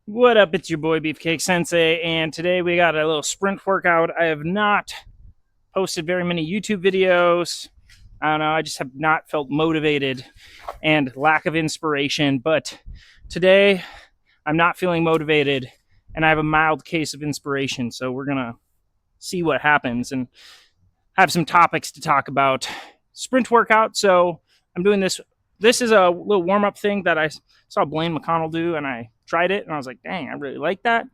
What up? It's your boy Beefcake Sensei, and today we got a little sprint workout. I have not posted very many YouTube videos. I don't know, I just have not felt motivated and lack of inspiration, but today I'm not feeling motivated and I have a mild case of inspiration, so we're gonna see what happens and have some topics to talk about. Sprint workout, so I'm doing this. This is a little warm-up thing that I saw Blaine McConnell do, and I tried it, and I was like, dang, I really like that.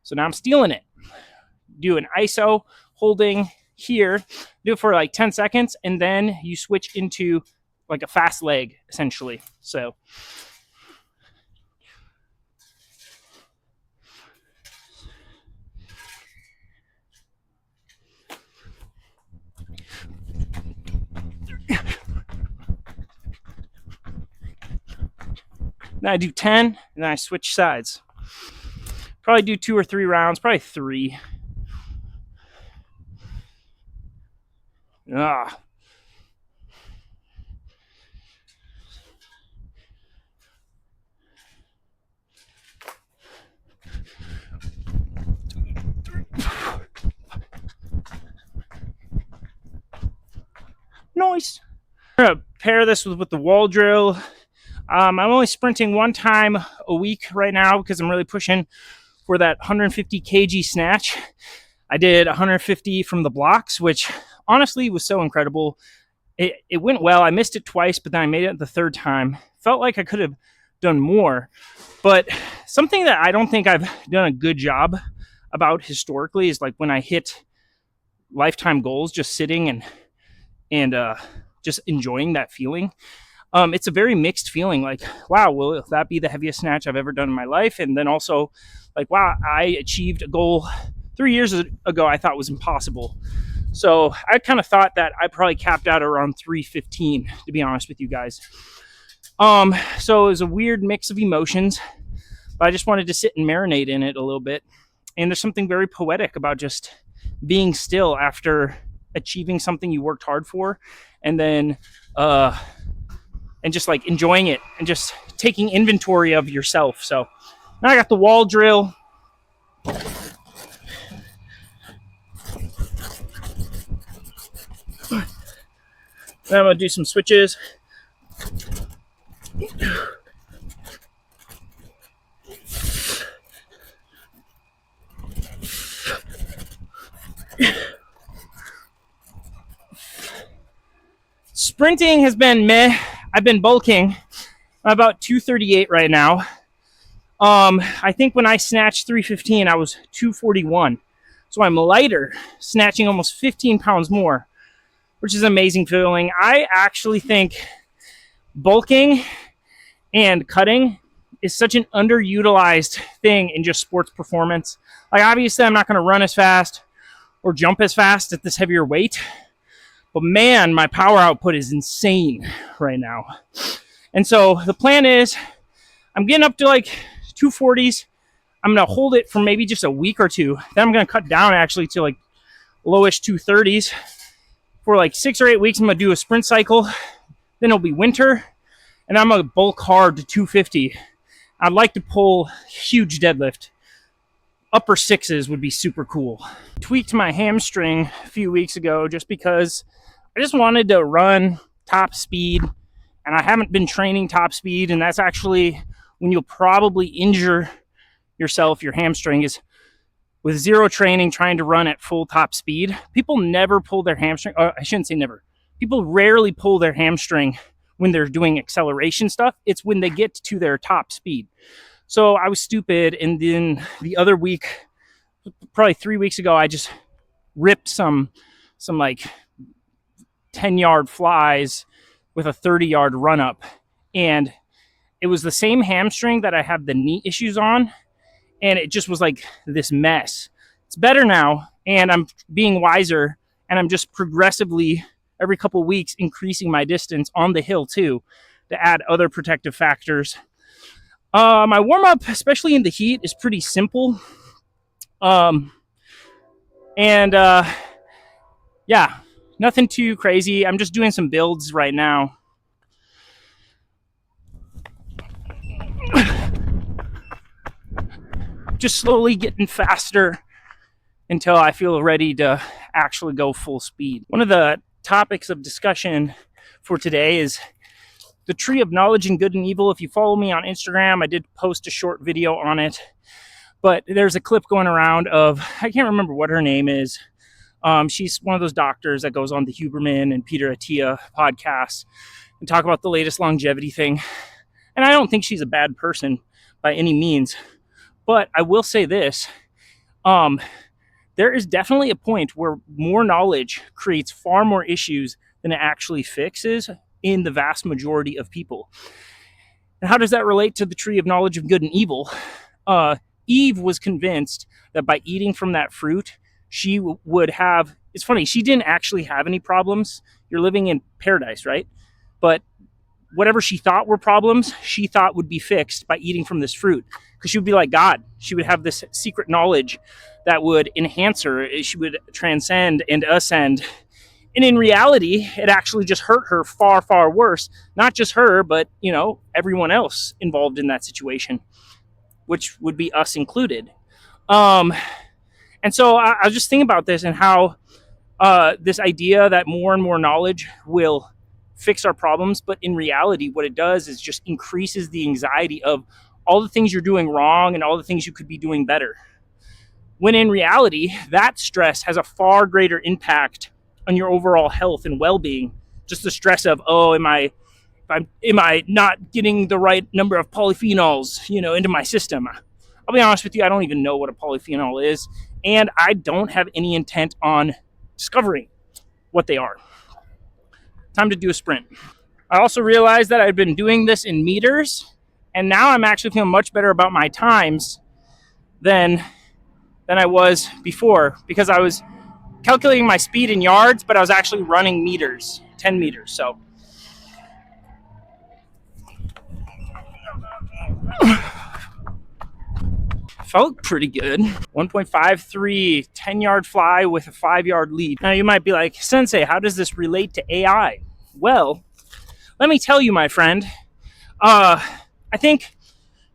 So now I'm stealing it. Do an ISO holding here, do it for like 10 seconds, and then you switch into like a fast leg, essentially. So then I do 10, and then I switch sides. Probably do 2 or 3 rounds, probably 3. Ah. Nice. I'm gonna pair this with the wall drill. I'm only sprinting 1 time a week right now because I'm really pushing for that 150 kg snatch. I did 150 from the blocks, which honestly was so incredible. It went well. I missed it twice, but then I made it the 3rd time. Felt like I could have done more, but something that I don't think I've done a good job about historically is like when I hit lifetime goals, just sitting and just enjoying that feeling. It's a very mixed feeling. Like, wow, will that be the heaviest snatch I've ever done in my life? And then also, like, wow, I achieved a goal 3 years ago I thought was impossible. So I kind of thought that I probably capped out around 315, to be honest with you guys. So it was a weird mix of emotions, but I just wanted to sit and marinate in it a little bit. And there's something very poetic about just being still after achieving something you worked hard for, and then and just like enjoying it and just taking inventory of yourself. So now I got the wall drill. Then I'm gonna do some switches. Sprinting has been meh. I've been bulking. I'm about 238 right now. I think when I snatched 315, I was 241. So I'm lighter, snatching almost 15 pounds more, which is an amazing feeling. I actually think bulking and cutting is such an underutilized thing in just sports performance. Like, obviously, I'm not going to run as fast or jump as fast at this heavier weight, but man, my power output is insane right now. And so the plan is I'm getting up to like 240s. I'm going to hold it for maybe just a week or two. Then I'm going to cut down actually to like lowish 230s. For like 6 or 8 weeks, I'm going to do a sprint cycle. Then it'll be winter, and I'm going to bulk hard to 250. I'd like to pull huge deadlift. Upper 6s would be super cool. Tweaked my hamstring a few weeks ago just because I just wanted to run top speed, and I haven't been training top speed, and that's actually when you'll probably injure yourself, your hamstring, is with zero training trying to run at full top speed. People never pull their hamstring, or I shouldn't say never. People rarely pull their hamstring when they're doing acceleration stuff. It's when they get to their top speed. So I was stupid, and then the other week, probably 3 weeks ago, I just ripped some like 10-yard flies with a 30-yard run up, and it was the same hamstring that I have the knee issues on, and it just was like this mess. It's better now, and I'm being wiser, and I'm just progressively every couple of weeks increasing my distance on the hill too to add other protective factors. My warm-up, especially in the heat, is pretty simple. Yeah, nothing too crazy. I'm just doing some builds right now. just slowly getting faster until I feel ready to actually go full speed. One of the topics of discussion for today is the tree of knowledge and good and evil. If you follow me on Instagram, I did post a short video on it, but there's a clip going around of, I can't remember what her name is. She's one of those doctors that goes on the Huberman and Peter Attia podcasts and talk about the latest longevity thing. And I don't think she's a bad person by any means, but I will say this. There is definitely a point where more knowledge creates far more issues than it actually fixes in the vast majority of people. And how does that relate to the tree of knowledge of good and evil? Eve was convinced that by eating from that fruit, she would have, it's funny, she didn't actually have any problems. You're living in paradise, right? But whatever she thought were problems, she thought would be fixed by eating from this fruit. Because she would be like God. She would have this secret knowledge that would enhance her. She would transcend and ascend. And in reality, it actually just hurt her far, far worse. Not just her, but, everyone else involved in that situation, which would be us included. And so I was just thinking about this and how this idea that more and more knowledge will fix our problems, but in reality, what it does is just increases the anxiety of all the things you're doing wrong and all the things you could be doing better. When in reality, that stress has a far greater impact on your overall health and well-being. Just the stress of, am I not getting the right number of polyphenols, into my system? I'll be honest with you, I don't even know what a polyphenol is, and I don't have any intent on discovering what they are. Time to do a sprint. I also realized that I've been doing this in meters, and now I'm actually feeling much better about my times than I was before, because I was calculating my speed in yards, but I was actually running meters, 10 meters. So felt pretty good. 1.53, 10-yard fly with a 5-yard lead. Now you might be like, Sensei, how does this relate to AI? Well, let me tell you, my friend, I think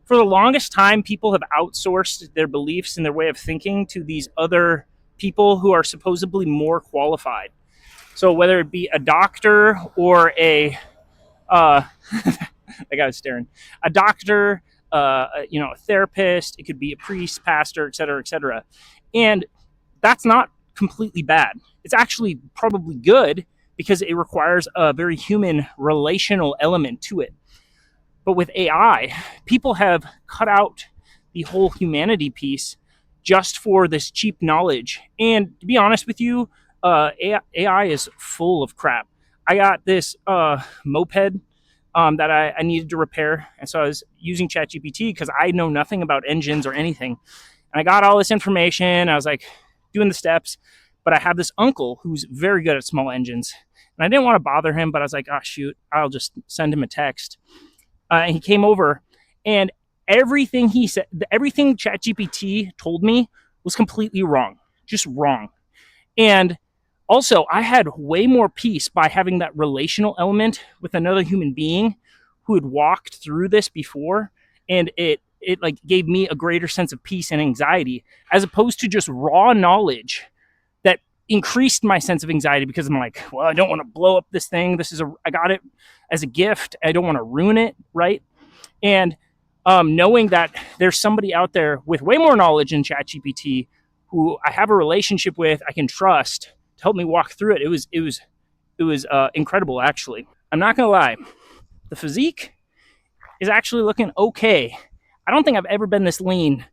for the longest time, people have outsourced their beliefs and their way of thinking to these other people who are supposedly more qualified. So whether it be a doctor or a that guy was staring, a doctor, a therapist, it could be a priest, pastor, et cetera, et cetera. And that's not completely bad. It's actually probably good because it requires a very human relational element to it. But with AI, people have cut out the whole humanity piece just for this cheap knowledge. And to be honest with you, AI is full of crap. I got this moped that I needed to repair. And so I was using ChatGPT because I know nothing about engines or anything. And I got all this information. I was like doing the steps, but I have this uncle who's very good at small engines. And I didn't want to bother him, but I was like, oh, shoot, I'll just send him a text. And he came over, and everything he said, everything ChatGPT told me was completely wrong, just wrong. And also, I had way more peace by having that relational element with another human being who had walked through this before, and it like gave me a greater sense of peace and anxiety, as opposed to just raw knowledge that increased my sense of anxiety because I'm like, well, I don't want to blow up this thing. I got it as a gift. I don't want to ruin it, right? And knowing that there's somebody out there with way more knowledge in ChatGPT who I have a relationship with, I can trust to help me walk through it. It was incredible, actually. I'm not gonna lie, the physique is actually looking okay. I don't think I've ever been this lean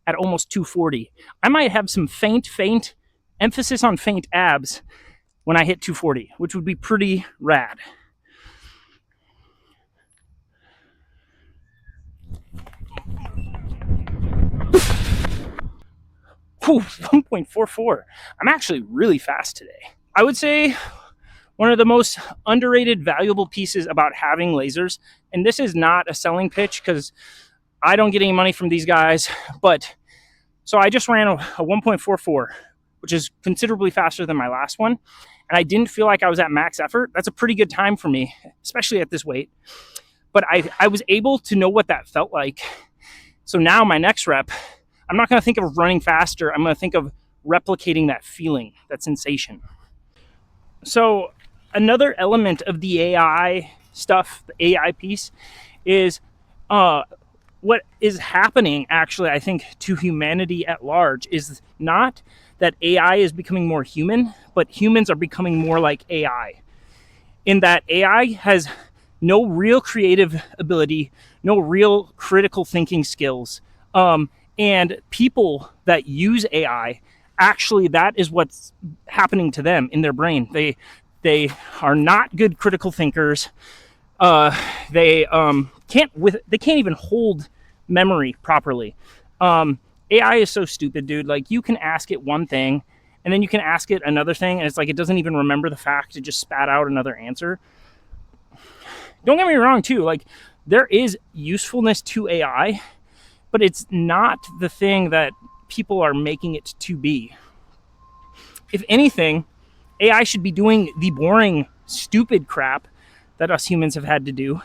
at almost 240. I might have some faint emphasis on faint abs when I hit 240, which would be pretty rad. Whew, 1.44. I'm actually really fast today. I would say one of the most underrated, valuable pieces about having lasers, and this is not a selling pitch because I don't get any money from these guys, but so I just ran a 1.44, which is considerably faster than my last one, and I didn't feel like I was at max effort. That's a pretty good time for me, especially at this weight. But I was able to know what that felt like. So now my next rep, I'm not going to think of running faster. I'm going to think of replicating that feeling, that sensation. So another element of the AI stuff, the AI piece, is what is happening actually, I think, to humanity at large is not that AI is becoming more human, but humans are becoming more like AI. In that AI has no real creative ability, no real critical thinking skills. And people that use AI, actually, that is what's happening to them in their brain. They are not good critical thinkers. They can't even hold memory properly. AI is so stupid, dude. Like, you can ask it one thing, and then you can ask it another thing, and it's like it doesn't even remember the fact. It just spat out another answer. Don't get me wrong, too. Like, there is usefulness to AI, but it's not the thing that people are making it to be. If anything, AI should be doing the boring, stupid crap that us humans have had to do,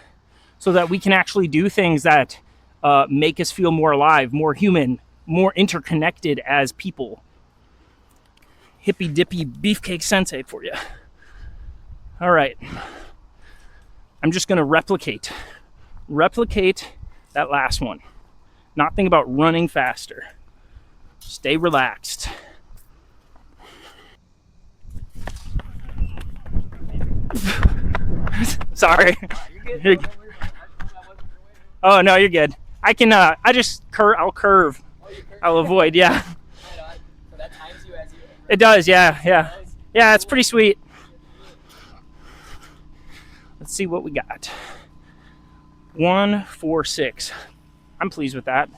so that we can actually do things that make us feel more alive, more human, more interconnected as people. Hippy dippy beefcake sensei for you. All right. I'm just going to replicate that last one. Not think about running faster. Stay relaxed. Sorry. Oh, no, you're good. I can, I'll curve. I'll avoid, yeah. It does, yeah. Yeah, it's pretty sweet. Let's see what we got. 146. I'm pleased with that.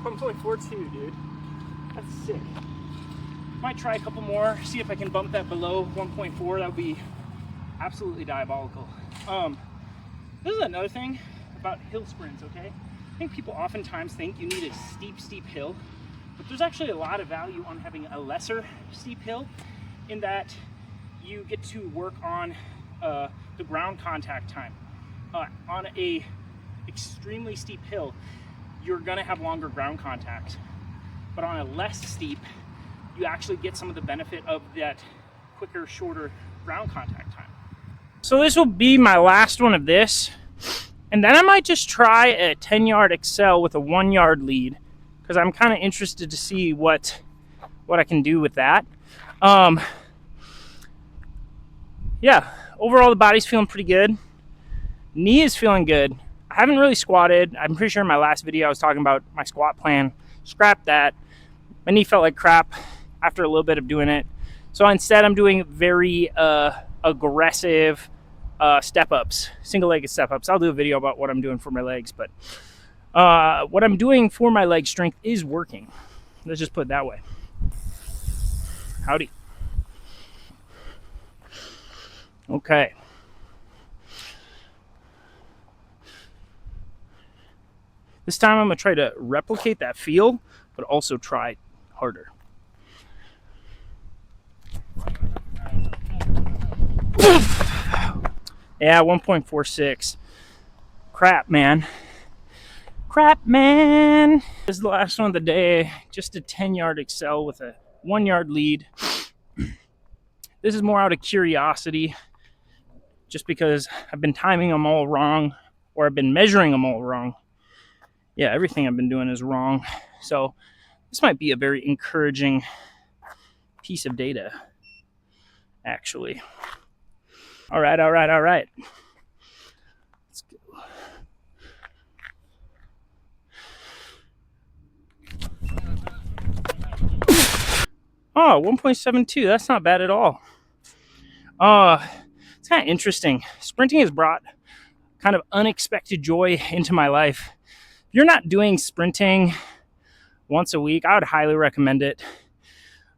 $1.42, dude. That's sick. Might try a couple more, see if I can bump that below 1.4. That would be absolutely diabolical. This is another thing about hill sprints, okay? I think people oftentimes think you need a steep hill, but there's actually a lot of value on having a lesser steep hill, in that you get to work on the ground contact time. On a extremely steep hill, you're gonna have longer ground contact, but on a less steep, you actually get some of the benefit of that quicker, shorter ground contact time. So this will be my last one of this, and then I might just try a 10-yard excel with a 1-yard lead, because I'm kind of interested to see what I can do with that. Yeah, overall the body's feeling pretty good. Knee is feeling good. I haven't really squatted. I'm pretty sure in my last video I was talking about my squat plan. Scrapped that. My knee felt like crap after a little bit of doing it. So instead I'm doing very aggressive step-ups, single-legged step-ups. I'll do a video about what I'm doing for my legs, but what I'm doing for my leg strength is working. Let's just put it that way. Howdy. Okay. This time I'm going to try to replicate that feel, but also try harder. Yeah, 1.46. Crap, man. This is the last one of the day. Just a 10-yard excel with a 1-yard lead. This is more out of curiosity, just because I've been timing them all wrong, or I've been measuring them all wrong. Yeah, everything I've been doing is wrong. So this might be a very encouraging piece of data, actually. All right. Let's go. Oh, 1.72. That's not bad at all. It's kind of interesting. Sprinting has brought kind of unexpected joy into my life. If you're not doing sprinting once a week, I would highly recommend it.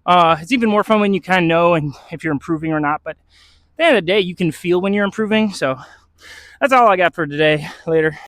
It's even more fun when you kind of know and if you're improving or not. But at the end of the day, you can feel when you're improving. So that's all I got for today. Later.